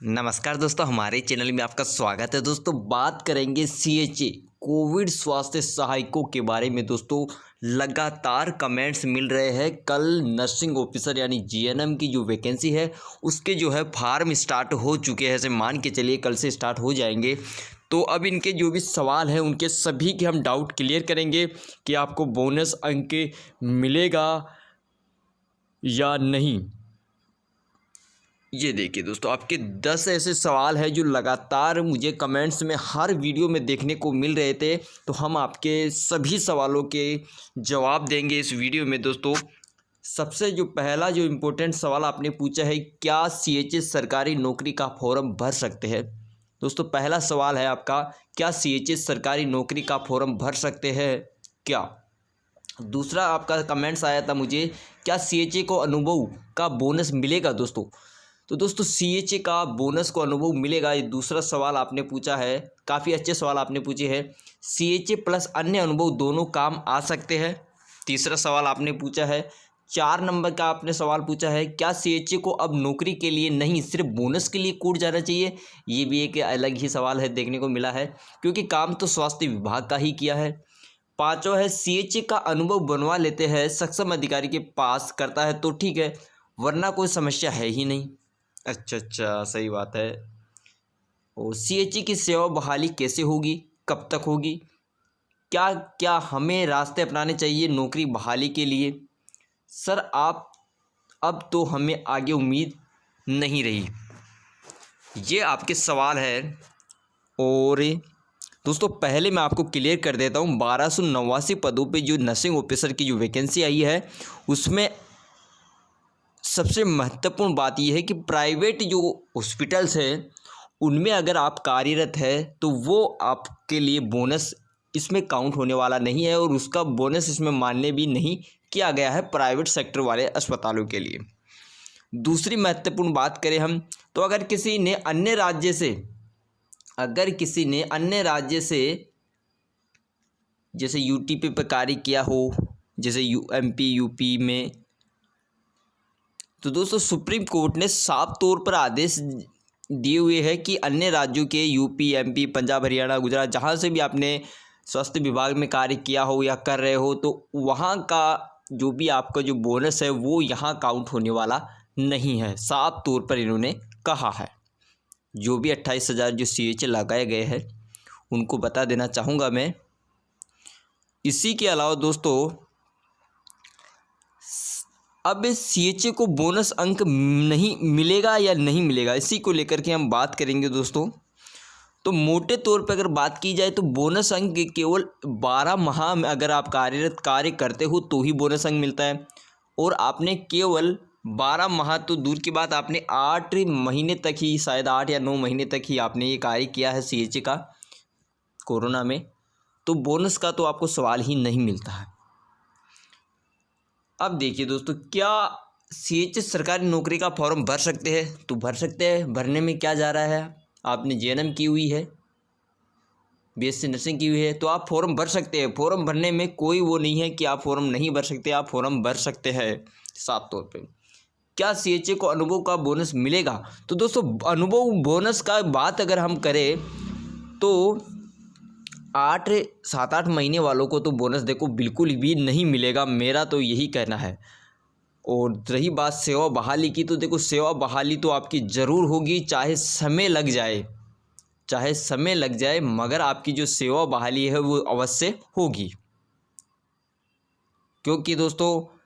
नमस्कार दोस्तों, हमारे चैनल में आपका स्वागत है। दोस्तों बात करेंगे सीएचए कोविड स्वास्थ्य सहायकों के बारे में। दोस्तों लगातार कमेंट्स मिल रहे हैं। कल नर्सिंग ऑफिसर यानी जीएनएम की जो वैकेंसी है उसके जो है फार्म स्टार्ट हो चुके हैं। ऐसे मान के चलिए कल से स्टार्ट हो जाएंगे। तो अब इनके जो भी सवाल हैं उनके सभी के हम डाउट क्लियर करेंगे कि आपको बोनस अंक मिलेगा या नहीं। ये देखिए दोस्तों, आपके 10 ऐसे सवाल हैं जो लगातार मुझे कमेंट्स में हर वीडियो में देखने को मिल रहे थे। तो हम आपके सभी सवालों के जवाब देंगे इस वीडियो में। दोस्तों सबसे जो पहला जो इम्पोर्टेंट सवाल आपने पूछा है, क्या सीएचए सरकारी नौकरी का फॉर्म भर सकते हैं। दोस्तों पहला सवाल है आपका, क्या सीएचए सरकारी नौकरी का फॉर्म भर सकते हैं क्या। दूसरा आपका कमेंट्स आया था मुझे, क्या सीएचए को अनुभव का बोनस मिलेगा। दोस्तों सीएचए का बोनस को अनुभव मिलेगा, ये दूसरा सवाल आपने पूछा है। काफ़ी अच्छे सवाल आपने पूछे हैं। सीएचए प्लस अन्य अनुभव दोनों काम आ सकते हैं, तीसरा सवाल आपने पूछा है। 4 नंबर का आपने सवाल पूछा है, क्या सीएचए को अब नौकरी के लिए नहीं सिर्फ बोनस के लिए कूट जाना चाहिए। ये भी एक अलग ही सवाल है, देखने को मिला है, क्योंकि काम तो स्वास्थ्य विभाग का ही किया है। पाँचों है, सीएचए का अनुभव बनवा लेते हैं, सक्षम अधिकारी के पास करता है तो ठीक है, वरना कोई समस्या है ही नहीं। अच्छा, सही बात है। और सीएचए की सेवा बहाली कैसे होगी, कब तक होगी, क्या क्या हमें रास्ते अपनाने चाहिए नौकरी बहाली के लिए। सर आप अब तो हमें आगे उम्मीद नहीं रही। ये आपके सवाल है। और दोस्तों पहले मैं आपको क्लियर कर देता हूँ, 1289 पदों पे जो नर्सिंग ऑफिसर की जो वैकेंसी आई है उसमें सबसे महत्वपूर्ण बात यह है कि प्राइवेट जो हॉस्पिटल्स हैं उनमें अगर आप कार्यरत है तो वो आपके लिए बोनस इसमें काउंट होने वाला नहीं है, और उसका बोनस इसमें मान्य भी नहीं किया गया है प्राइवेट सेक्टर वाले अस्पतालों के लिए। दूसरी महत्वपूर्ण बात करें हम, तो अगर किसी ने अन्य राज्य से जैसे यूटी पे कार्य किया हो, जैसे एमपी यूपी में, तो दोस्तों सुप्रीम कोर्ट ने साफ तौर पर आदेश दिए हुए हैं कि अन्य राज्यों के यूपी, एमपी, पंजाब, हरियाणा, गुजरात, जहाँ से भी आपने स्वास्थ्य विभाग में कार्य किया हो या कर रहे हो, तो वहाँ का जो भी आपका जो बोनस है वो यहाँ काउंट होने वाला नहीं है, साफ तौर पर इन्होंने कहा है। जो भी 28,000 जो सीएचए लगाए गए हैं उनको बता देना चाहूँगा मैं। इसी के अलावा दोस्तों अब सीएचए को बोनस अंक नहीं मिलेगा या नहीं मिलेगा, इसी को लेकर के हम बात करेंगे दोस्तों। तो मोटे तौर पर अगर बात की जाए तो बोनस अंक केवल 12 माह में अगर आप कार्य करते हो तो ही बोनस अंक मिलता है, और आपने केवल 12 माह तो दूर की बात, आपने 8 महीने तक ही, शायद 8 या 9 महीने तक ही आपने ये कार्य किया है सीएचए का कोरोना में, तो बोनस का तो आपको सवाल ही नहीं मिलता है। अब देखिए दोस्तों, क्या सीएचए सरकारी नौकरी का फॉर्म भर सकते हैं, तो भर सकते हैं। भरने में क्या जा रहा है, आपने जीएनएम की हुई है, बीएससी नर्सिंग की हुई है, तो आप फॉर्म भर सकते हैं। फॉर्म भरने में कोई वो नहीं है कि आप फॉर्म नहीं भर सकते, आप फॉर्म भर सकते हैं साफ तौर पे। क्या सीएचए को अनुभव का बोनस मिलेगा, तो दोस्तों अनुभव बोनस का बात अगर हम करें तो 7-8 महीने वालों को तो बोनस देखो बिल्कुल भी नहीं मिलेगा, मेरा तो यही कहना है। और रही बात सेवा बहाली की, तो देखो सेवा बहाली तो आपकी ज़रूर होगी, चाहे समय लग जाए, मगर आपकी जो सेवा बहाली है वो अवश्य होगी। क्योंकि दोस्तों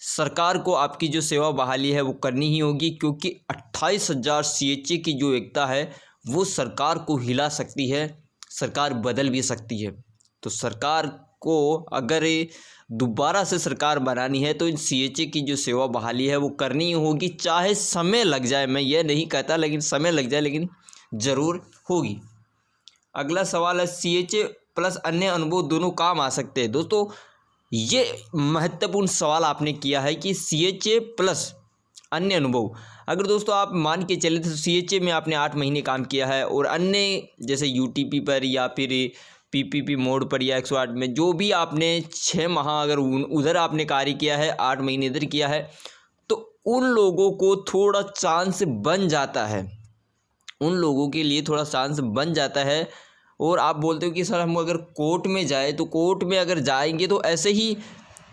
सरकार को आपकी जो सेवा बहाली है वो करनी ही होगी, क्योंकि 28,000 सीएचए की जो एकता है वो सरकार को हिला सकती है, सरकार बदल भी सकती है। तो सरकार को अगर दोबारा से सरकार बनानी है तो इन सीएचए की जो सेवा बहाली है वो करनी ही होगी, चाहे समय लग जाए। मैं ये नहीं कहता, लेकिन समय लग जाए, लेकिन ज़रूर होगी। अगला सवाल है, सीएचए प्लस अन्य अनुभव दोनों काम आ सकते हैं। दोस्तों ये महत्वपूर्ण सवाल आपने किया है कि सीएचए प्लस अन्य अनुभव, अगर दोस्तों आप मान के चले तो सीएचए में आपने 8 महीने काम किया है, और अन्य जैसे यूटीपी पर या फिर पीपीपी मोड पर या 108 में जो भी आपने 6 माह अगर उधर आपने कार्य किया है, 8 महीने इधर किया है, तो उन लोगों को थोड़ा चांस बन जाता है उन लोगों के लिए थोड़ा चांस बन जाता है। और आप बोलते हो कि सर हम अगर कोर्ट में जाए, तो कोर्ट में अगर जाएंगे तो ऐसे ही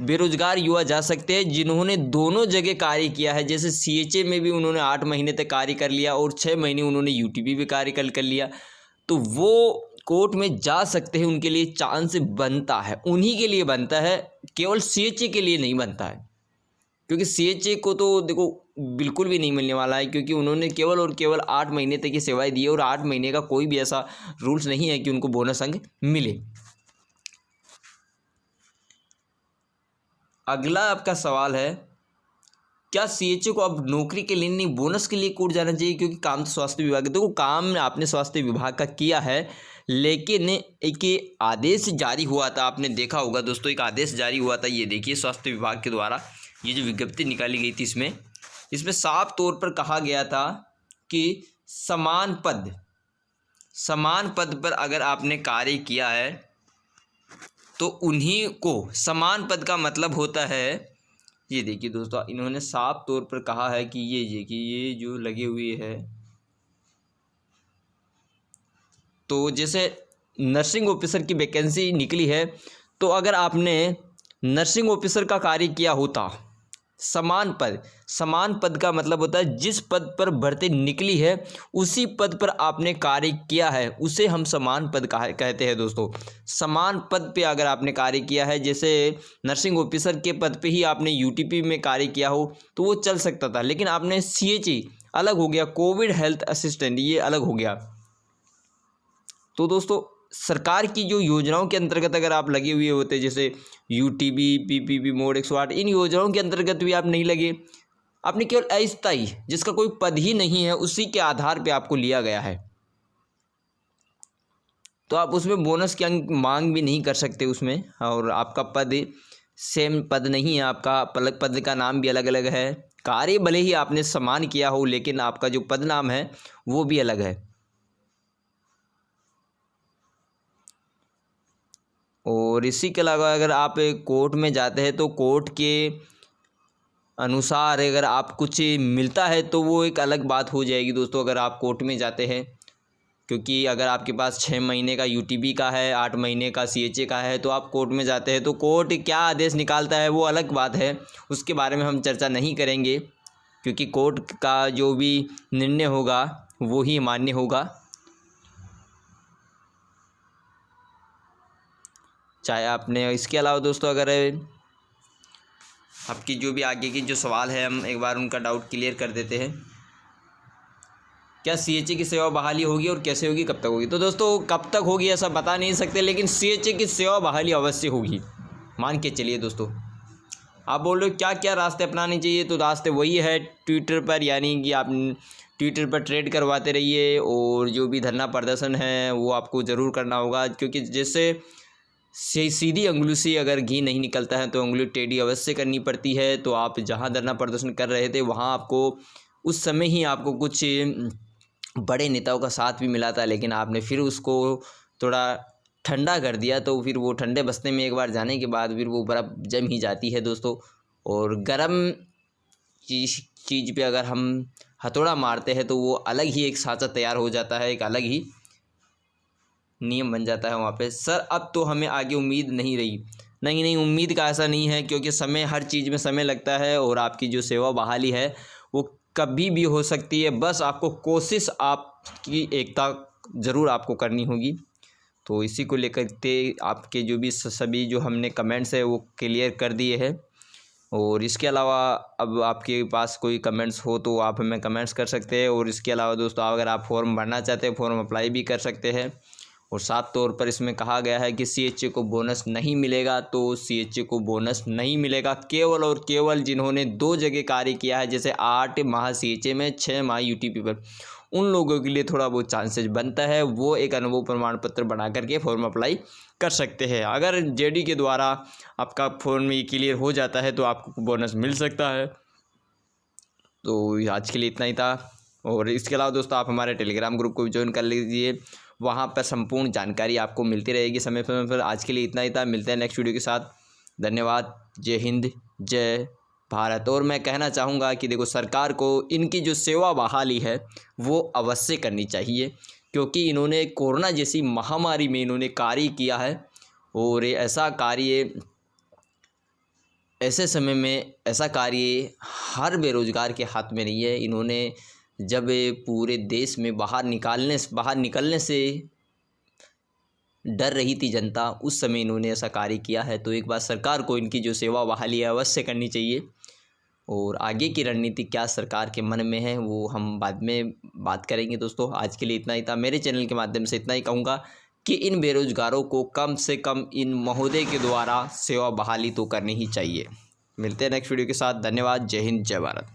बेरोजगार युवा जा सकते हैं जिन्होंने दोनों जगह कार्य किया है। जैसे सीएचए में भी उन्होंने 8 महीने तक कार्य कर लिया और 6 महीने उन्होंने यूटीपी भी कार्य कर लिया, तो वो कोर्ट में जा सकते हैं। उनके लिए चांस बनता है, उन्हीं के लिए बनता है, केवल सीएचए के लिए नहीं बनता है। क्योंकि सीएचए को तो देखो बिल्कुल भी नहीं मिलने वाला है, क्योंकि उन्होंने केवल और केवल 8 महीने तक की सेवाएं दी है और 8 महीने का कोई भी ऐसा रूल्स नहीं है कि उनको बोनस अंक मिले। अगला आपका सवाल है, क्या सीएचओ को अब नौकरी के लिए नहीं बोनस के लिए कोर्ट जाना चाहिए? क्योंकि काम तो स्वास्थ्य विभाग, देखो काम आपने स्वास्थ्य विभाग का किया है, लेकिन एक आदेश जारी हुआ था, आपने देखा होगा दोस्तों, एक आदेश जारी हुआ था, ये देखिए स्वास्थ्य विभाग के द्वारा ये जो विज्ञप्ति निकाली गई थी, इसमें साफ तौर पर कहा गया था कि समान पद पर अगर आपने कार्य किया है तो उन्हीं को, समान पद का मतलब होता है, ये देखिए दोस्तों, इन्होंने साफ तौर पर कहा है कि ये देखिए ये जो लगे हुए है, तो जैसे नर्सिंग ऑफिसर की वैकेंसी निकली है, तो अगर आपने नर्सिंग ऑफिसर का कार्य किया होता, समान पद का मतलब होता है जिस पद पर भर्ती निकली है उसी पद पर आपने कार्य किया है, उसे हम समान पद कहते हैं दोस्तों। समान पद पे अगर आपने कार्य किया है, जैसे नर्सिंग ऑफिसर के पद पे ही आपने यूटीपी में कार्य किया हो तो वो चल सकता था, लेकिन आपने सीएचई अलग हो गया, कोविड हेल्थ असिस्टेंट ये अलग हो गया। तो दोस्तों सरकार की जो योजनाओं के अंतर्गत अगर आप लगे हुए होते, जैसे यूटीबी, पीपीपी मोड 108, इन योजनाओं के अंतर्गत भी आप नहीं लगे, आपने केवल अस्थायी जिसका कोई पद ही नहीं है उसी के आधार पे आपको लिया गया है, तो आप उसमें बोनस की अंक मांग भी नहीं कर सकते उसमें। और आपका पद सेम पद नहीं है, आपका पद का नाम भी अलग अलग है, कार्य भले ही आपने समान किया हो लेकिन आपका जो पद नाम है वो भी अलग है। और इसी के अलावा अगर आप कोर्ट में जाते हैं तो कोर्ट के अनुसार अगर आप कुछ मिलता है तो वो एक अलग बात हो जाएगी दोस्तों, अगर आप कोर्ट में जाते हैं, क्योंकि अगर आपके पास 6 महीने का यूटीबी का है, 8 महीने का सीएचए का है, तो आप कोर्ट में जाते हैं तो कोर्ट क्या आदेश निकालता है वो अलग बात है, उसके बारे में हम चर्चा नहीं करेंगे, क्योंकि कोर्ट का जो भी निर्णय होगा वो ही मान्य होगा। चाहे आपने, इसके अलावा दोस्तों अगर आपकी जो भी आगे की जो सवाल है हम एक बार उनका डाउट क्लियर कर देते हैं। क्या सीएचए की सेवा बहाली होगी और कैसे होगी, कब तक होगी? तो दोस्तों कब तक होगी ऐसा बता नहीं सकते, लेकिन सीएचए की सेवा बहाली अवश्य होगी, मान के चलिए दोस्तों। आप बोल रहे हो क्या क्या रास्ते अपनाने चाहिए, तो रास्ते वही है ट्विटर पर, यानी कि आप ट्विटर पर ट्रेड करवाते रहिए और जो भी धरना प्रदर्शन है वो आपको ज़रूर करना होगा, क्योंकि जैसे सीधी अंगुली से अगर घी नहीं निकलता है तो अंगुली टेढ़ी अवश्य करनी पड़ती है। तो आप जहाँ धरना प्रदर्शन कर रहे थे वहाँ आपको उस समय ही आपको कुछ बड़े नेताओं का साथ भी मिला था, लेकिन आपने फिर उसको थोड़ा ठंडा कर दिया, तो फिर वो ठंडे बस्ते में एक बार जाने के बाद फिर वो बर्फ़ जम ही जाती है दोस्तों। और गर्म चीज़ पे अगर हम हथौड़ा मारते हैं तो वो अलग ही एक साँचा तैयार हो जाता है, एक अलग ही नियम बन जाता है वहाँ पे। सर अब तो हमें आगे उम्मीद नहीं रही। नहीं, उम्मीद का ऐसा नहीं है, क्योंकि समय, हर चीज़ में समय लगता है और आपकी जो सेवा बहाली है वो कभी भी हो सकती है, बस आपको कोशिश, आपकी एकता ज़रूर आपको करनी होगी। तो इसी को लेकर के आपके जो भी सभी जो हमने कमेंट्स है वो क्लियर कर दिए हैं। और इसके अलावा अब आपके पास कोई कमेंट्स हो तो आप हमें कमेंट्स कर सकते हैं। और इसके अलावा दोस्तों अगर आप फॉर्म भरना चाहते हैं, फॉर्म अप्लाई भी कर सकते हैं। और साफ तौर पर इसमें कहा गया है कि सीएचए को बोनस नहीं मिलेगा, तो सीएचए को बोनस नहीं मिलेगा, केवल और केवल जिन्होंने 2 जगह कार्य किया है, जैसे 8 माह सीएचए में, 6 माह यूटीपी पर, उन लोगों के लिए थोड़ा बहुत चांसेस बनता है, वो एक अनुभव प्रमाण पत्र बना करके फॉर्म अप्लाई कर सकते हैं। अगर जेडी के द्वारा आपका फॉर्म ये क्लियर हो जाता है तो आपको बोनस मिल सकता है। तो आज के लिए इतना ही था। और इसके अलावा दोस्तों आप हमारे टेलीग्राम ग्रुप को भी ज्वाइन कर लीजिए, वहाँ पर संपूर्ण जानकारी आपको मिलती रहेगी समय समय पर। आज के लिए इतना ही था, मिलते हैं नेक्स्ट वीडियो के साथ। धन्यवाद। जय हिंद, जय भारत। और मैं कहना चाहूँगा कि देखो, सरकार को इनकी जो सेवा बहाली है वो अवश्य करनी चाहिए, क्योंकि इन्होंने कोरोना जैसी महामारी में इन्होंने कार्य किया है। और ये ऐसा कार्य, ऐसे समय में ऐसा कार्य हर बेरोज़गार के हाथ में नहीं है। इन्होंने जब पूरे देश में बाहर निकलने से डर रही थी जनता, उस समय इन्होंने ऐसा कार्य किया है। तो एक बार सरकार को इनकी जो सेवा बहाली है अवश्य करनी चाहिए। और आगे की रणनीति क्या सरकार के मन में है वो हम बाद में बात करेंगे। दोस्तों, आज के लिए इतना ही था। मेरे चैनल के माध्यम से इतना ही कहूँगा कि इन बेरोज़गारों को कम से कम इन महोदय के द्वारा सेवा बहाली तो करनी ही चाहिए। मिलते हैं नेक्स्ट वीडियो के साथ। धन्यवाद। जय हिंद, जय भारत।